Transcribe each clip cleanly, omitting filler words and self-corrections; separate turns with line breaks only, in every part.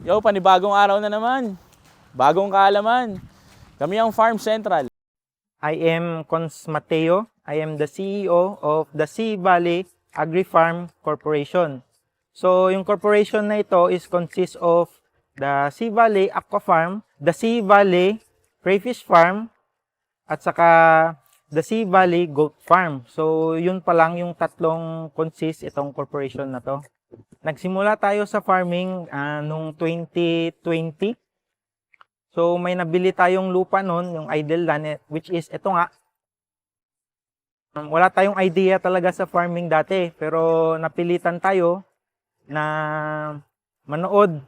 Yo, panibagong araw na naman. Bagong kaalaman. Kami ang Farm Central.
I am Cons Mateo. I am the CEO of the Sea Valley Agri-Farm Corporation. So, yung corporation na ito is consists of the Sea Valley Aqua Farm, the Sea Valley Crayfish Farm, at saka the Sea Valley Goat Farm. So, yun pa lang yung tatlong consist itong corporation na to. Nagsimula tayo sa farming noong 2020. So, may nabili tayong lupa noon, yung idle land, which is ito nga. Wala tayong idea talaga sa farming dati, pero napilitan tayo na manood,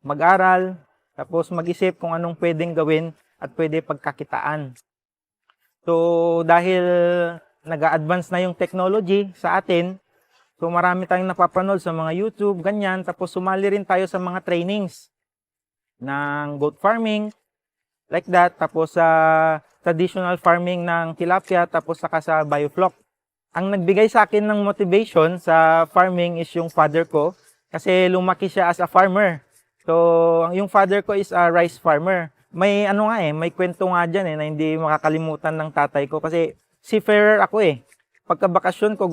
mag-aral, tapos mag-isip kung anong pwedeng gawin at pwede pagkakitaan. So, dahil nag-a-advance na yung technology sa atin, so marami tayong napapanood sa mga YouTube, ganyan, tapos sumali rin tayo sa mga trainings ng goat farming, like that, tapos sa traditional farming ng tilapia, tapos saka sa biofloc. Ang nagbigay sa akin ng motivation sa farming is yung father ko, kasi lumaki siya as a farmer. So, yung father ko is a rice farmer. May may kwento nga dyan na hindi makakalimutan ng tatay ko kasi seafarer ako Pagkabakasyon ko,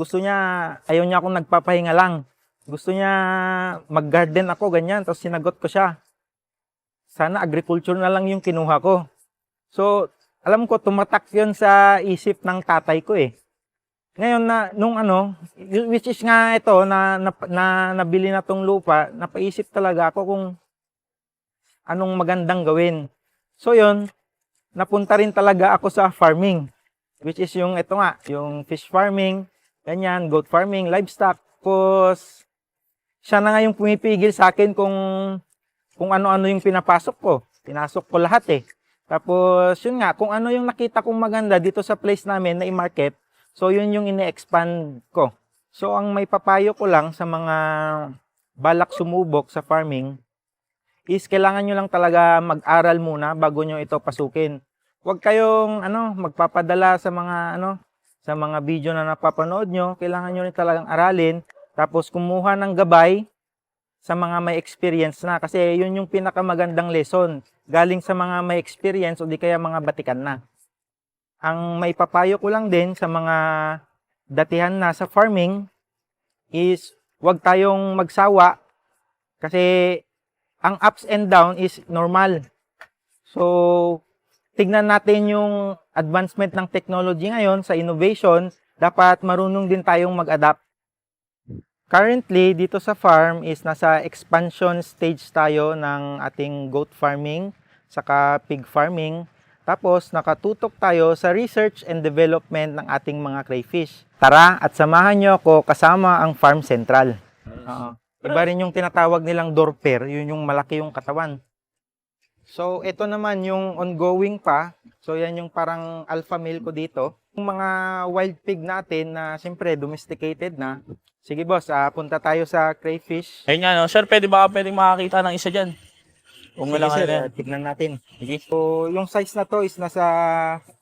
ayaw niya akong nagpapahinga lang. Gusto niya mag-garden ako, ganyan. Tapos sinagot ko siya. Sana agriculture na lang yung kinuha ko. So, alam ko, tumatak yun sa isip ng tatay ko Ngayon which is nga ito, nabili na tong lupa, napaisip talaga ako kung anong magandang gawin. So yun, napunta rin talaga ako sa farming, which is yung ito nga, yung fish farming, ganyan, goat farming, livestock. Tapos, siya na nga yung pumipigil sa akin kung ano-ano yung pinapasok ko. Pinasok ko lahat Tapos, yun nga, kung ano yung nakita kong maganda dito sa place namin na i-market, so yun yung ine-expand ko. So, ang may papayo ko lang sa mga balak sumubok sa farming, is kailangan nyo lang talaga mag-aral muna bago nyo ito pasukin. Huwag kayong magpapadala sa mga video na napapanood nyo. Kailangan nyo rin talagang aralin. Tapos kumuha ng gabay sa mga may experience na. Kasi yun yung pinakamagandang lesson. Galing sa mga may experience o di kaya mga batikan na. Ang may papayo ko lang din sa mga datihan na sa farming is huwag tayong magsawa. Kasi ang ups and down is normal. So, tignan natin yung advancement ng technology ngayon sa innovation. Dapat marunong din tayong mag-adapt. Currently, dito sa farm is nasa expansion stage tayo ng ating goat farming, saka pig farming. Tapos, nakatutok tayo sa research and development ng ating mga crayfish. Tara at samahan nyo ako kasama ang Farm Central. Iba rin yung tinatawag nilang dorper, yun yung malaki yung katawan. So, ito naman yung ongoing pa. So, yan yung parang alpha male ko dito. Yung mga wild pig natin na siyempre domesticated na. Sige boss, punta tayo sa crayfish.
Ayun nga, no? Sir, pwedeng makakita ng isa dyan. Kung
Sige
lang
sir,
yan.
tignan natin.
Sige.
So, yung size na to is nasa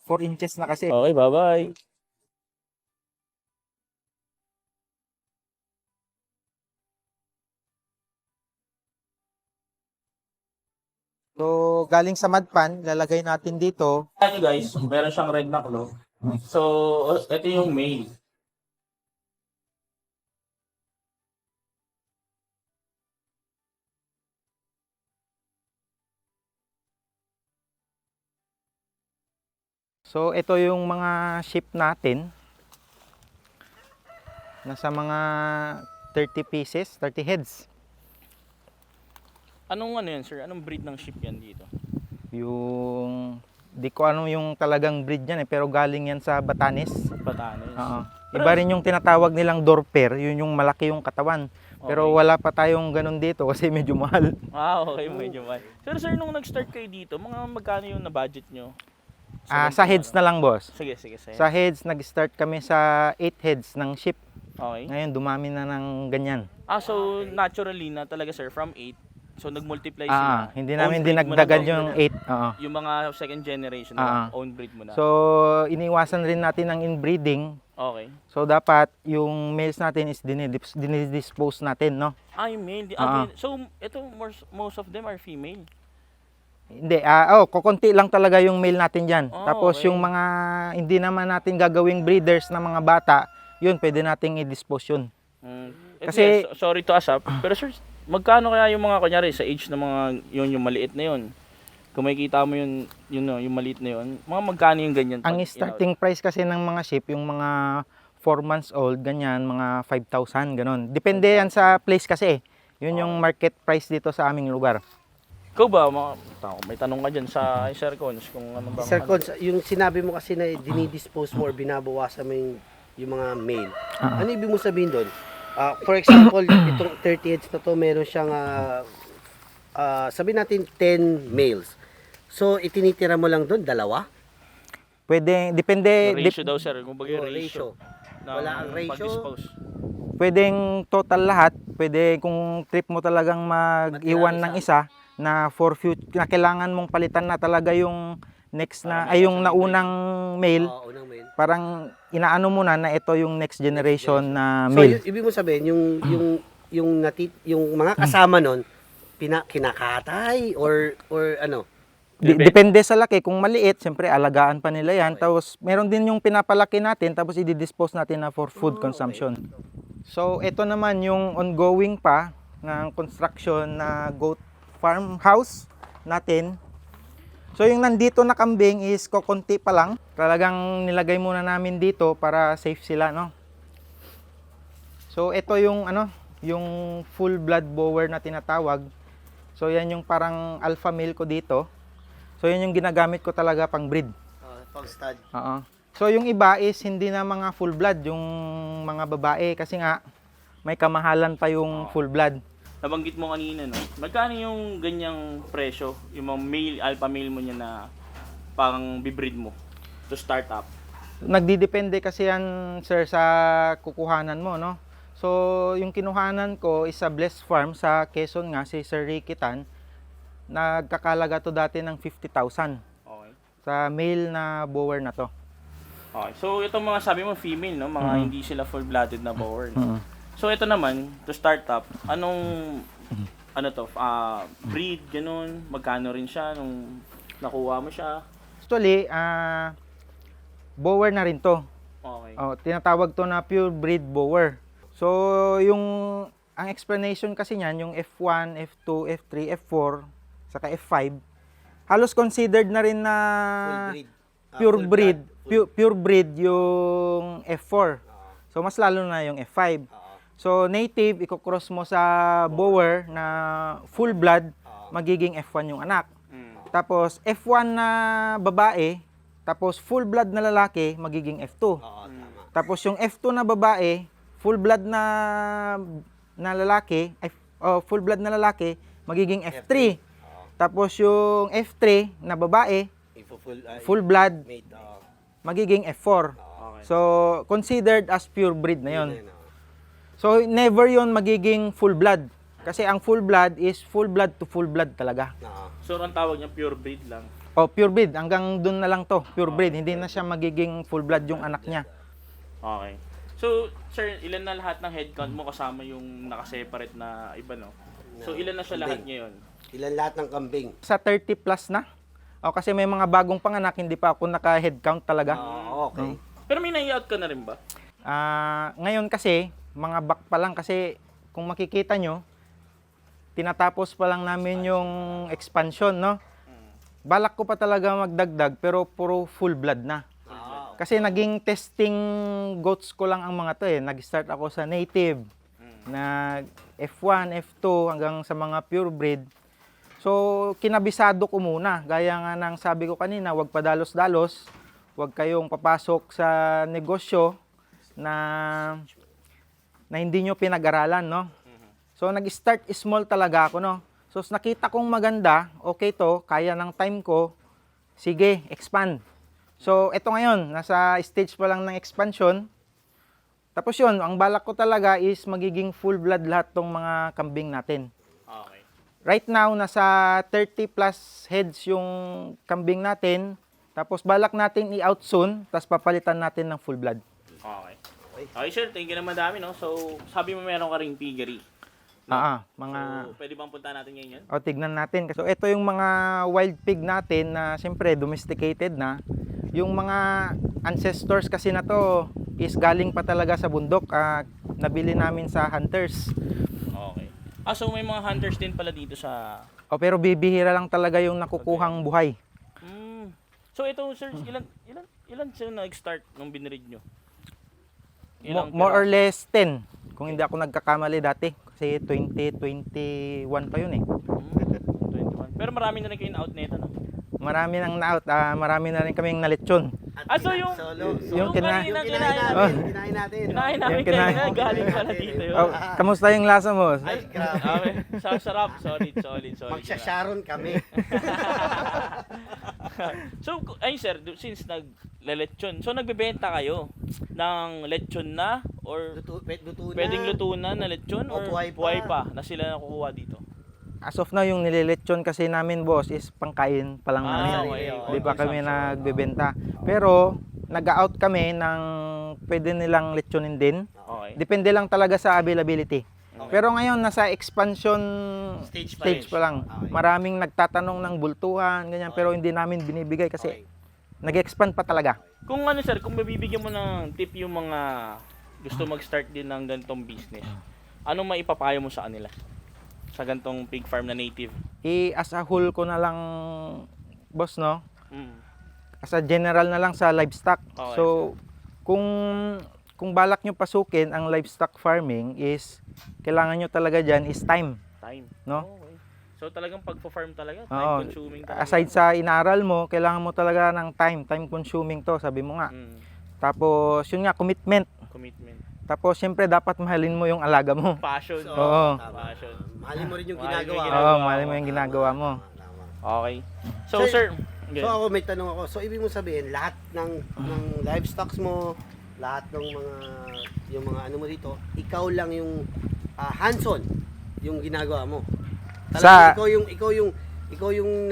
4 inches na kasi.
Okay, bye-bye.
So, galing sa madpan, lalagay natin dito.
Ayan guys, meron siyang red na claw. So, ito yung male.
So, ito yung mga sheep natin. Nasa mga 30 pieces, 30 heads.
Anong yan, sir? Anong breed ng sheep yan dito?
Yung, di ko ano yung talagang breed yan pero galing yan sa Batanes.
Batanes.
Iba rin yung tinatawag nilang dorper, yun yung malaki yung katawan. Pero wala pa tayong ganun dito kasi medyo mahal.
Okay, medyo mahal. Sir, nung nag-start kayo dito, mga magkano yung na-budget nyo?
Sa heads na lang boss.
Sige.
Sa heads, nag-start kami sa 8 heads ng sheep.
Okay.
Ngayon, dumami na ng ganyan.
So naturally na talaga sir, from 8, So nag-multiply sila.
Hindi namin
Own breed mo na
dinagdagan
to.
yung 8. Oo.
Yung mga second generation na own breed mo na.
So, iniwasan rin natin ang inbreeding.
Okay.
So, dapat yung males natin is dinidispose natin, no?
Yung male. So, ito, most of them are female.
Hindi, kukunti lang talaga yung male natin dyan. Tapos
okay.
yung mga hindi naman natin gagawing breeders ng mga bata, yun, pwede nating i-dispose yun.
Kasi, sorry to asap, pero sir, magkano kaya yung mga, kunyari, sa age ng mga, yung maliit na yun? Kung makikita mo yung maliit na yun, mga magkano yung ganyan?
Ang starting price kasi ng mga sheep, yung mga 4 months old, ganyan, mga 5,000, ganun. Depende yan sa place kasi. Yun yung market price dito sa aming lugar.
Ikaw ba, may tanong ka dyan sa Sir Cons, kung ano ba?
Sir Cons, yung sinabi mo kasi na dinidispose mo or binabawasan mo yung mga male. Ano ibig mo sabihin doon? For example, itong 30 heads na to, meron siyang, sabihin natin 10 males. So, itinitira mo lang doon, dalawa?
Pwede, depende.
Ratio daw, sir. Kung bagay
Ratio. Wala ang ratio.
Pag-dispose.
Pwedeng total lahat. Pwede kung trip mo talagang mag-iwan ng isa na for future, na kailangan mong palitan na talaga yung next na, ay yung naunang male.
Unang male.
Parang inaano mo na ito yung next generation na
So,
male.
ibig mo sabihin, yung mga kasama nun, kinakatay or ano?
Depende sa laki. Kung maliit, siyempre alagaan pa nila yan. Tapos meron din yung pinapalaki natin, tapos i-dispose natin na for food consumption. So ito naman yung ongoing pa ng construction na goat farmhouse natin. So yung nandito na kambing is kokonti pa lang. Talagang nilagay muna namin dito para safe sila, no? So ito yung yung full blood bower na tinatawag. So yan yung parang alpha male ko dito. So yun yung ginagamit ko talaga pang breed.
Pang stud.
Oo. So yung iba is hindi na mga full blood, yung mga babae kasi nga may kamahalan pa yung full blood.
Nabanggit mo kanina, no? Magkano yung ganyang presyo, yung mga male, alpha male mo niya na pang bibreed mo to start up?
Nagdidepende kasi yan, sir, sa kukuhanan mo, no? So yung kinuhanan ko is sa Blessed Farm sa Quezon nga, si Sir Ricky Tan. Nagkakalaga to dati ng 50,000
Okay.
sa male na bower na to.
Okay. So itong mga sabi mo female, no? Mga hindi sila full-blooded na bower. No? So ito naman, to start up, anong breed, ganun, magkano rin siya nung nakuha mo siya?
Actually, bower na rin to.
Okay.
Tinatawag to na pure breed bower. So, ang explanation kasi niyan, yung F1, F2, F3, F4, saka F5, halos considered na rin na pure breed yung F4. So, mas lalo na yung F5. So, native, i-cross mo sa bower na full blood, magiging F1 yung anak. Tapos, F1 na babae, tapos full blood na lalaki, magiging F2. Tapos, yung F2 na babae, full blood na lalaki, full blood na lalaki, magiging F3. Tapos yung F3 na babae, full blood, magiging F4. So, considered as pure breed na yon. So, never yon magiging full blood. Kasi ang full blood is full blood to full blood talaga.
So ang tawag niya pure breed lang?
Pure breed. Hanggang dun na lang to, pure breed. Hindi na siya magiging full blood yung anak niya.
Okay. So, sir, ilan na lahat ng head count mo kasama yung nakaseparate na iba, no? So, ilan na siya lahat ngayon?
Ilan lahat ng kambing?
Sa 30 plus na. Kasi may mga bagong panganak, hindi pa ako naka-head count talaga.
Okay.
Pero may nai-out ka na rin ba?
Ngayon kasi, mga back pa lang kasi kung makikita nyo, tinatapos pa lang namin yung expansion, no? Balak ko pa talaga magdagdag pero puro full blood na. Kasi naging testing goats ko lang ang mga to eh. Nag-start ako sa native, nag F1, F2 hanggang sa mga pure breed. So, kinabisado ko muna. Gaya nga ng sabi ko kanina, wag padalos-dalos, wag kayong papasok sa negosyo na hindi nyo pinag-aralan, no? So, nag-start small talaga ako, no? So, nakita kong maganda, okay to, kaya ng time ko, sige, expand. So, eto ngayon, nasa stage pa lang ng expansion. Tapos yun, ang balak ko talaga is magiging full blood lahat tong mga kambing natin.
Okay.
Right now, nasa 30 plus heads yung kambing natin. Tapos balak natin i-out soon, tapos papalitan natin ng full blood.
Okay. Okay, sir. Thank you naman dami, no? So, sabi mo meron ka ring piggery.
Mga...
So, pwede bang punta natin ngayon yan?
O, tignan natin. So, ito yung mga wild pig natin na siyempre domesticated na. Yung mga ancestors kasi na to is galing pa talaga sa bundok. Nabili namin sa hunters.
Okay. So may mga hunters din pala dito sa...
O, pero bibihira lang talaga yung nakukuhang buhay.
So ito, sir, ilan sila nag-start nung binread nyo?
More or less 10. Kung hindi ako nagkakamali dati. Kasi 2021 pa yun eh.
21. Pero marami na rin kayo na-out nito, no?
Marami nang na-out. Marami na rin kaming nalitsyon.
So yung...
Yung
kinain natin. Kinain namin kanina, galing pala dito yun.
Oh, kamusta yung lasa mo?
Ay, grabe.
Okay. Sarap. Solid.
Magsasharon kami.
So, ayun sir, since nag-lechon, so nagbebenta kayo ng lechon na or
Luto na.
pwedeng luto na lechon
O
or
buhay pa.
buhay pa na sila nakukuha dito?
As of now, yung nililechon kasi namin, boss, is pangkain pa lang namin.
Okay.
Di ba kami nagbebenta? Pero, nag-out kami ng pwede nilang lechonin din.
Okay.
Depende lang talaga sa availability.
Okay.
Pero ngayon, nasa expansion
Stage
pa lang.
Okay.
Maraming nagtatanong ng bultuhan, ganyan, pero hindi namin binibigay kasi nag-expand pa talaga.
Kung ano sir, kung mabibigyan mo ng tip yung mga gusto mag-start din ng ganitong business, anong maipapayo mo sa kanila? Sa ganitong pig farm na native?
As a whole ko na lang, boss, no?
Mm.
As a general na lang sa livestock.
Okay,
So, kung balak nyo pasukin ang livestock farming is, kailangan nyo talaga dyan is time.
Time.
No?
Okay. So talagang pagpa-farm talaga,
Oo.
time consuming talaga.
Aside sa inaral mo, kailangan mo talaga ng time consuming to, sabi mo nga. Tapos, yun nga, commitment.
Commitment.
Tapos, syempre, dapat mahalin mo yung alaga mo.
Passion.
Oo.
Passion.
Mahalin mo rin yung
Mahalin mo
ginagawa.
yung
Oo, mahalin mo yung ginagawa mo.
Tama.
Okay. So
Sir,
sir,
So ako may tanong ako. So ibig mo sabihin lahat ng livestocks mo, lahat ng mga ano mo dito, ikaw lang yung hands-on yung ginagawa mo. Talagang ikaw yung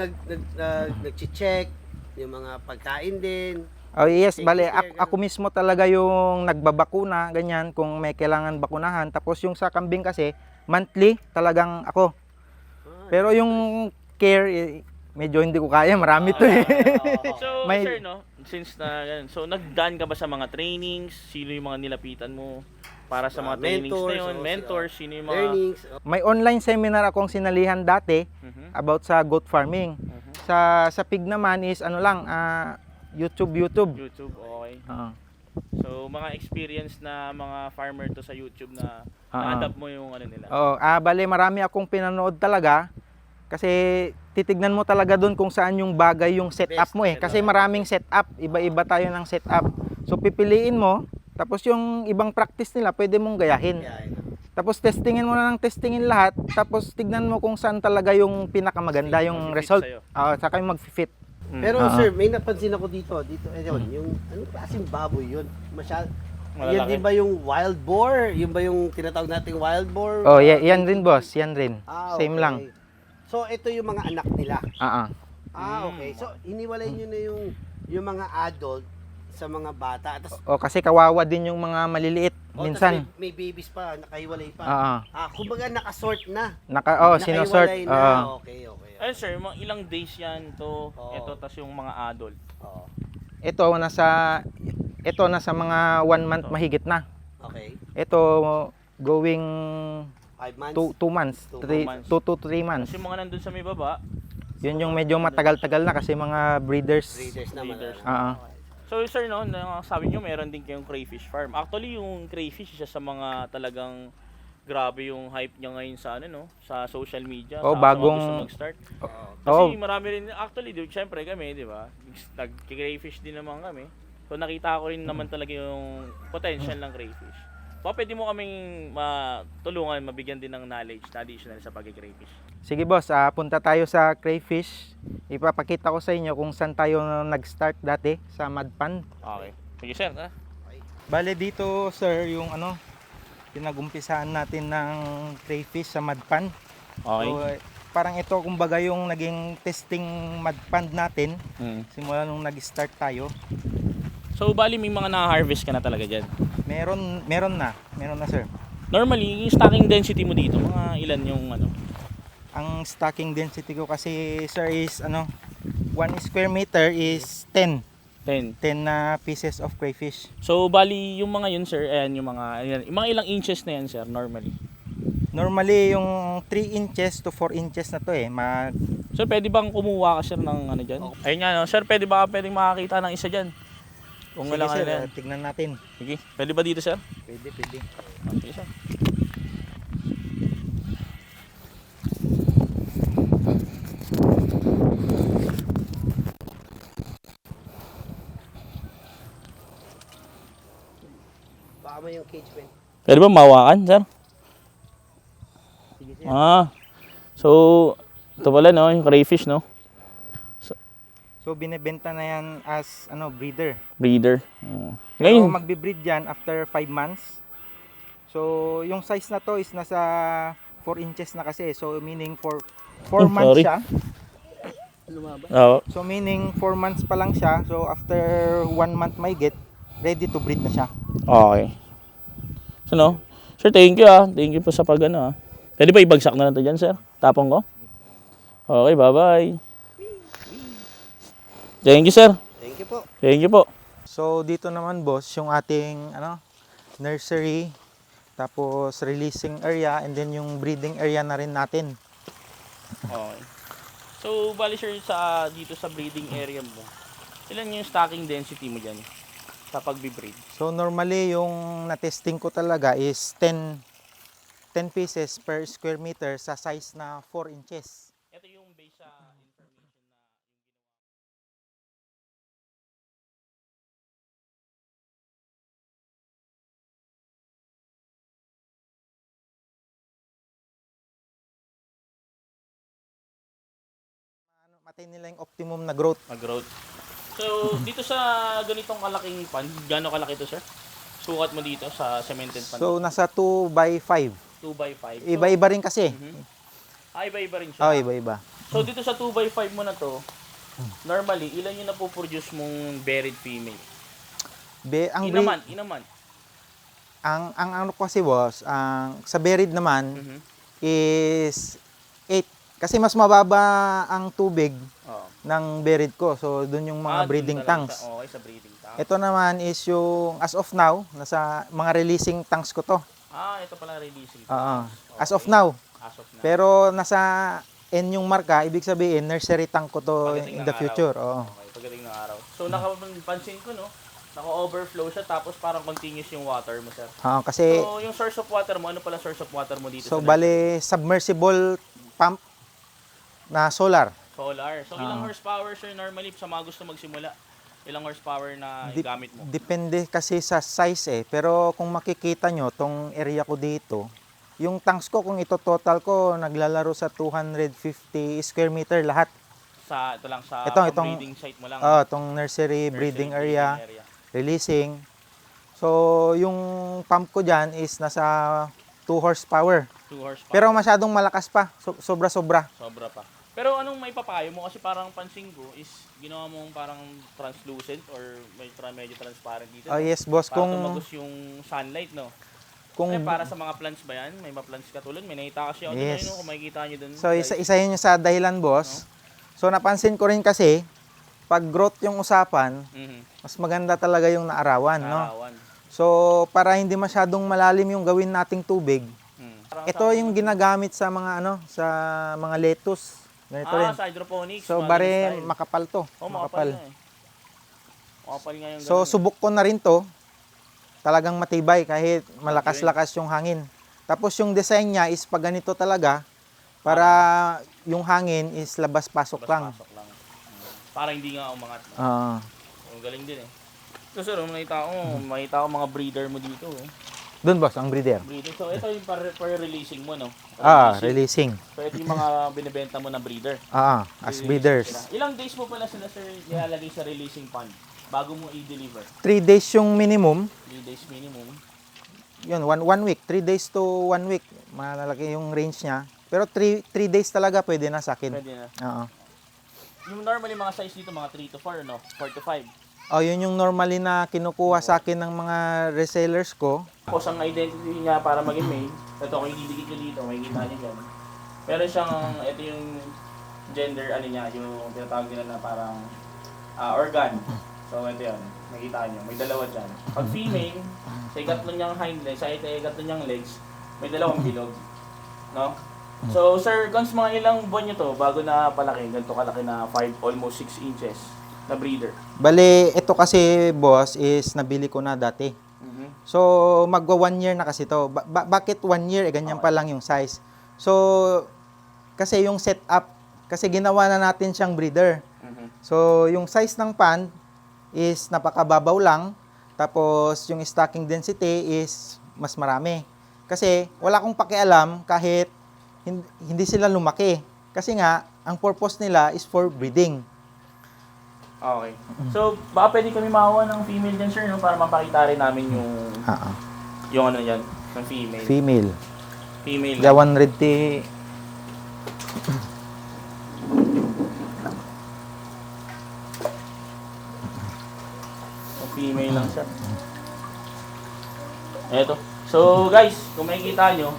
nag-check yung mga pagkain din.
Oh yes,
Take
bale,
care,
ako mismo talaga yung nagbabakuna, ganyan, kung may kailangan bakunahan. Tapos yung sa kambing kasi, monthly, talagang ako. Pero yung care, medyo hindi ko kaya, marami to eh.
So
May-
sir, no, since na ganun, so nagdaan ka ba sa mga trainings? Sino yung mga nilapitan mo para sa mga trainings na yun? Mentors, sino yung mga...
Learnings.
May online seminar akong sinalihan dati
Mhm.
about sa goat farming. Sa pig naman is ano lang, YouTube.
YouTube, okay.
Oo.
So mga experience na mga farmer to sa YouTube na
Ah.
na-adapt mo yung ano nila.
Oo, bale marami akong pinanood talaga kasi titignan mo talaga doon kung saan yung bagay yung setup mo eh. Kasi maraming setup, iba-iba tayo ng setup. So pipiliin mo, tapos yung ibang practice nila pwede mong gayahin. Tapos testingin mo na ng testingin lahat, tapos tignan mo kung saan talaga yung pinakamaganda yung
Mag-fit
result.
sa'yo.
Saka yung mag-fit.
Pero
Oo.
sir, may napansin ako dito, ayun, yung anong klaseng baboy yun? Yan
Malalaki.
din ba yung wild boar? Yun ba yung tinatawag nating wild boar?
Oh, yan rin boss, yan rin. Same
Okay.
lang.
So ito yung mga anak nila. Okay. So iniwalay nyo na yung mga adult sa mga bata. Tapos
Kasi kawawa din yung mga maliliit minsan.
may babies pa, nakahiwalay pa.
Oo.
Kumbaga nakasort na.
Sinosort.
Nakahiwalay na. Okay.
Ay sir, mga ilang days yan to,
Oo.
ito, tas yung mga adult.
Oo.
Ito nasa mga 1 month mahigit na.
Okay.
Ito going
5 months.
2 months,
2 months.
2 to 3 months.
Tapos yung mga nandun sa may baba,
Yun yung medyo matagal-tagal na kasi mga breeders.
Breeders naman.
Breeders.
Oo.
so sir, no, sabi nyo meron din kayong crayfish farm. Actually, yung crayfish, isa sa mga talagang grabe yung hype niya ngayon sa ano, no, sa social media.
Oh,
sa
bagong-
mga gusto mag-start. Kasi
Oo.
marami rin, actually, syempre kami, di ba, nag-crayfish din naman kami. So nakita ko rin naman talaga yung potential ng crayfish. Baka pwede mo kaming matulungan, mabigyan din ng knowledge na additional sa pag-crayfish.
Sige boss, punta tayo sa crayfish. Ipapakita ko sa inyo kung saan tayo nag-start dati sa mud pond.
Okay. Sige sir, ha?
Bale dito sir, yung pinag-umpisahan natin ng crayfish sa mud pond.
Okay.
So, parang ito kumbaga yung naging testing mud pond natin
Hmm.
simula nung nag-start tayo.
So, bali may mga na-harvest ka na talaga dyan.
Meron na sir.
Normally, yung stocking density mo dito, mga ilan yung ano?
Ang stocking density ko kasi sir is 1 square meter is 10
10.
na pieces of crayfish.
So, bali yung mga yun, sir, ayan, yung mga ilang inches na yan, sir, normally.
Normally yung 3 inches to 4 inches na to
So, pwede bang kumuha ka, sir, ng ano dyan? Ayun nga, no? Sir, pwedeng makakita ng isa dyan. Kung
Sige
walang
sir,
ano yan.
tignan natin.
Sige, pwede ba dito, sir?
Pwede.
Okay, sir.
Baka mo yung cage pen.
Pwede ba mawakan, sir?
Sige sir.
So, ito pala, no, yung crayfish, no?
So binebenta na yan as breeder.
Breeder.
So
Ngayon,
magbe-breed yan after 5 months. So yung size na to is nasa 4 inches na kasi. So meaning for 4 months
sorry.
siya.
Lumaba.
Oo.
So meaning 4 months pa lang siya. So after 1 month may get, ready to breed na siya.
Okay. So, no? Sir, thank you, Thank you po sa pag-ano, Pwede ba ibagsak na natin dyan, sir? Tapong ko? Okay, bye-bye. Thank you, sir.
Thank you po.
Thank you po.
So dito naman boss, yung ating nursery, tapos releasing area, and then yung breeding area na rin natin.
Okay. So, bali, sir, dito sa breeding area mo, ilan yung stocking density mo dyan sa pagbe-breed?
So normally yung na-testing ko talaga is 10 pieces per square meter sa size na 4 inches.
Ito yung base sa information na
Matay nila yung optimum na growth.
growth. So, dito sa ganitong kalaking pan, gaano kalaki to, sir? Sukat mo dito sa cemented pan.
So nasa 2 by 5.
2x5.
Iba-iba rin kasi.
Iba-iba rin siya.
Oh, iba-iba.
So, dito sa 2x5 mo na to, normally, ilan yung napoproduce mong buried female?
Ang
Inaman.
ang ano kasi boss, ang sa buried naman
Mhm.
is 8 kasi mas mababa ang tubig
Oo.
ng buried ko. So doon yung mga
Dun
breeding
na lang
tanks.
Okay, sa breeding tank.
Ito naman is yung as of now, nasa mga releasing tanks ko to.
Ito pala releasing.
Oo. As
Okay.
of now.
As of now.
Pero nasa N yung marka, ibig sabihin nursery tank ko to
Pagdating
in
ng
the
araw.
future. Oo.
Okay, pagdating ng araw. So, nakapansin ko, no? Naka-overflow siya, tapos parang continuous yung water mo, sir.
Kasi
So, yung source of water mo, ano pala source of water mo dito?
so
sa
bale submersible pump na solar.
solar. So, ilang horsepower, sir, normally, sa mga gusto magsimula? Ilang horsepower na
Dep-
gamit mo?
Depende kasi sa size Pero kung makikita nyo, tong area ko dito, yung tanks ko, kung ito total ko, naglalaro sa 250 square meter lahat.
Ito lang, sa
Itong-
breeding site mo lang.
Itong nursery, breeding area,
area.
releasing. So, yung pump ko dyan is nasa 2 horsepower.
2 horsepower.
Pero masyadong malakas pa. Sobra-sobra.
Sobra pa. Pero anong may papayo mo? Kasi parang pansin ko is ginawa mong parang translucent or medyo transparent dito.
Oh yes, boss.
Para
Kung,
tumagos yung sunlight, no?
kung,
Para sa mga plants ba yan? May mga plants katulad. May nakita kasi ako
Yes.
doon, no? Kung makikita nyo doon.
so, isa yun yung sa dahilan, boss. So, napansin ko rin kasi, pag growth yung usapan, mas maganda talaga yung naarawan, no?
Arawan.
So, para hindi masyadong malalim yung gawin nating tubig,
Parang
ito yung ginagamit sa mga sa mga lettuce. Ganito rin.
sa hydroponics.
So,
mga
bare
ganun style.
makapal to.
Makapal nga eh. Makapal nga yung
So,
ganun.
subok ko na rin to. Talagang matibay kahit malakas-lakas yung hangin. Tapos yung design niya is pag ganito talaga para yung hangin is labas-pasok lang.
Pasok lang. Para hindi nga umangat. No?
Ah.
Galing din eh. So, sir, makita ko mga breeder mo dito.
Doon boss, ang breeder.
Breeder. So, ito yung releasing mo, no?
Releasing.
So, ito yung mga binibenta mo na breeder.
As breeders.
Ilang days mo pala sila, sir, nilalagay sa releasing pond bago mo i-deliver?
3 days yung minimum.
3 days minimum.
Yun, one week. 3 days to 1 week. Malalaki yung range niya. Pero 3 days talaga pwede na sa akin.
Pwede na.
Oo.
Yung normally mga size dito, mga 3 to 4, no? 4 to 5.
Oh, yun yung normally na kinukuha sa akin ng mga resellers ko.
Tapos ang identity niya para maging male, ito kung ididikit nyo dito, may kita nyo dyan. Meron siyang, ito yung gender, ano niya, yung tinatawag nila na parang organ. So ito yan, makita nyo, may dalawa dyan. Pag female, sa igatlo niyang hind legs, sa igatlo niyang legs, may dalawang bilog. No? So sir, Cons, mga ilang buwan nyo to bago na palaki, ganito kalaki na 5, almost 6 inches na breeder?
Bale, ito kasi boss is nabili ko na dati.
Mhm.
So, magwa 1 year na kasi to. Bakit 1 year? Ganyan pa lang yung size. So, kasi yung setup, kasi ginawa na natin siyang breeder.
Mhm.
So, yung size ng pan is napakababaw lang. Tapos, yung stocking density is mas marami. Kasi, wala akong pakialam kahit hindi sila lumaki. Kasi nga, ang purpose nila is for breeding.
Okay. So, baka pwede kami makakuha ng female dyan, sir, no? Para mapakita rin namin yung ano yan, ng female.
Female.
Female.
Jawan Redti.
So, female lang siya. Eto. So, guys, kung makikita nyo,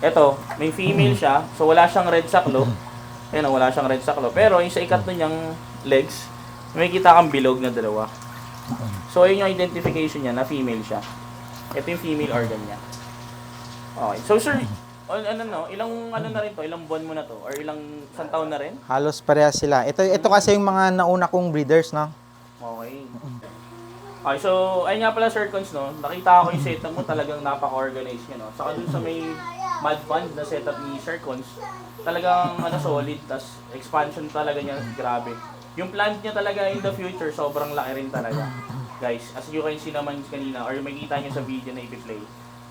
eto, may female siya. So, wala siyang red saklo. Ayan, wala siyang red saklo. Pero, yung sa ikatlo niyang legs, may kita kang bilog na dalawa. So, yun yung identification niya na female siya. Ito yung female organ niya. Okay. So, sir, ilang ano na rin to? Ilang buwan mo na to? Or isang taon na rin?
Halos parehas sila. Ito kasi yung mga nauna kong breeders, no?
Okay. Okay, so, ayun nga pala, Sir Cons, no? Nakita ko yung setup mo, talagang napaka-organized niya, no? Saka dun sa may mud pond na setup ni Sir Cons, talagang solid, tas expansion talaga niya, grabe. Yung plant niya talaga in the future, sobrang laki rin talaga. Guys, as you can see naman kanina, or makita niyo sa video na ipi-play,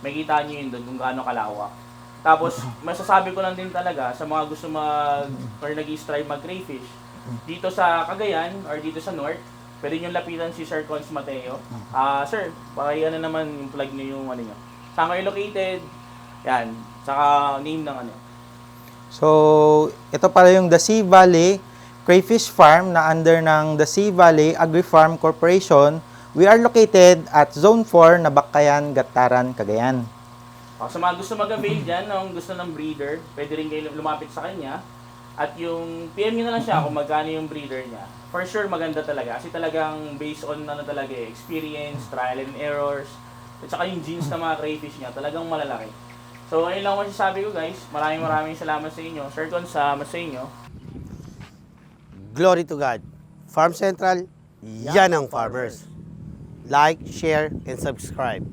makita niyo yun doon kung gaano kalawak. Tapos, masasabi ko lang din talaga sa mga gusto or nag-strive mag-crayfish, dito sa Cagayan, or dito sa North, pwede nyo lapitan si Sir Cons Mateo. Sir, pakiano naman yung plug nyo yung ano nyo. Saan kayo located? Yan. Saka name ng ano.
So, ito pala yung The Sea Valley Crayfish Farm na under ng The Sea Valley Agri-Farm Corporation. We are located at Zone 4, Nabakayan, Gataran, Cagayan.
Sa mga gusto mag-avail dyan, kung gusto ng breeder, pwede rin kayo lumapit sa kanya. At yung PM nyo na lang siya kung magkano yung breeder niya. For sure, maganda talaga. Kasi talagang based on talaga experience, trial and errors, at saka yung genes ng mga crayfish niya, talagang malalaki. So, ayun lang masasabi ko, guys. Maraming salamat sa inyo. Sir Cons, salamat sa inyo.
Glory to God. Farm Central, yan ang farmers. Like, share, and subscribe.